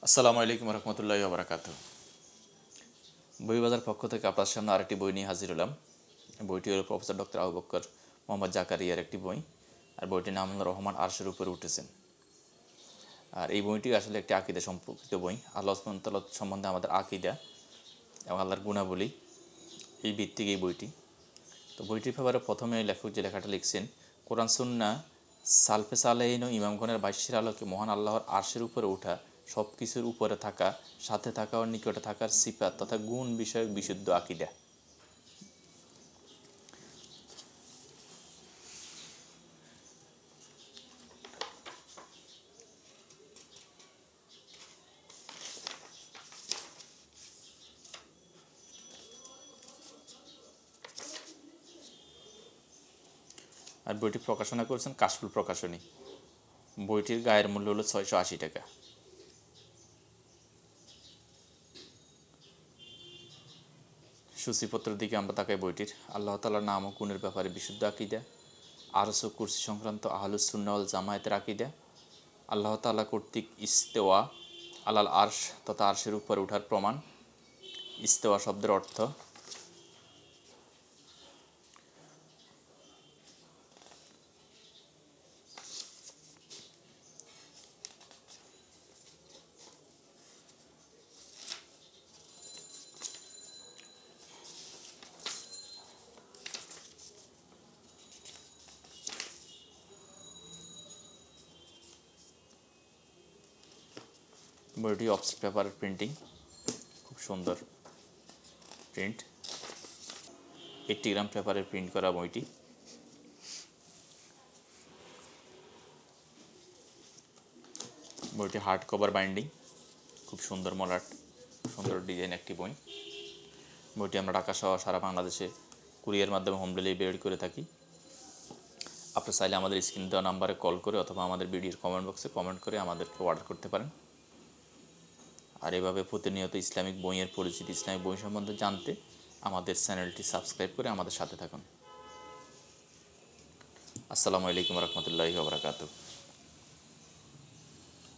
আসসালামু আলাইকুম রহমতুল্লাহি ওয়া বারাকাতুহু। বইবাজার পক্ষ থেকে আপনার সামনে আরেকটি বই নিয়ে হাজির হলাম। বইটি হলো প্রফেসর ডক্টর আবু বকর মোহাম্মদ জাকারিয়ার একটি বই, আর বইটির নাম হলো রহমান আরশের উপরে উঠেছেন। আর এই বইটি আসলে একটি আকীদা সম্পর্কিত বই। আল্লাহ সুবহানাহু ওয়া তাআলা সম্বন্ধে আমাদের আকীদা এবং আল্লাহর গুণাবলী এই ভিত্তিক এই বইটি। তো বইটির ব্যাপারে প্রথমে লেখক যে লেখাটা লিখছেন, কোরআন সুন্নাহ সালফে সালেহিন ও ইমামগণের ভাষ্যের আলোকে মহান আল্লাহর আরশের উপরে ওঠা, সব কিছুর উপরে থাকা, সাথে থাকা ও নিকটে থাকার সিফাত তথা গুণ বিষয়ক বিশুদ্ধ আকীদা। আর বইটি প্রকাশনা করেছেন কাশফুল প্রকাশনী। বইটির গায়ের মূল্য হলো 680 টাকা। সূচিপত্রের দিকে আমরা তাকাই বইটির। আল্লাহ তাআলার নাম ও গুণের ব্যাপারে বিশুদ্ধ আকীদা, আরশ ও কুরসি সংক্রান্ত আহলুস সুন্নাহ ওয়াল জামায়াতের আকীদা, আল্লাহ তাআলা কর্তৃক ইস্তেওয়া আলাল আরশ তথা আরশের উপরে ওঠার প্রমাণ, ইস্তেওয়া শব্দের অর্থ, বইটি অফসেট পেপারের প্রিন্টিং, খুব সুন্দর প্রিন্ট, 80 গ্রাম পেপারের প্রিন্ট করা বইটি। বইটি হার্ড কভার বাইন্ডিং, খুব সুন্দর মলাট, সুন্দর ডিজাইন একটি বই। বইটি আমরা ঢাকা সহ সারা বাংলাদেশে কুরিয়ার মাধ্যমে হোম ডেলিভারি করে থাকি। আপনি চাইলে আমাদের স্ক্রিন দেওয়া নাম্বারে কল করে অথবা আমাদের ভিডিওর কমেন্ট বক্সে কমেন্ট করে আমাদেরকে অর্ডার করতে পারেন। আর এভাবে প্রতিনিয়ত ইসলামিক বইয়ের পরিচিতি, ইসলামিক বই সম্বন্ধে জানতে আমাদের চ্যানেলটি সাবস্ক্রাইব করে আমাদের সাথে থাকুন। আসসালামু আলাইকুম রহমতুল্লাহি ওয়া বারাকাতুহু।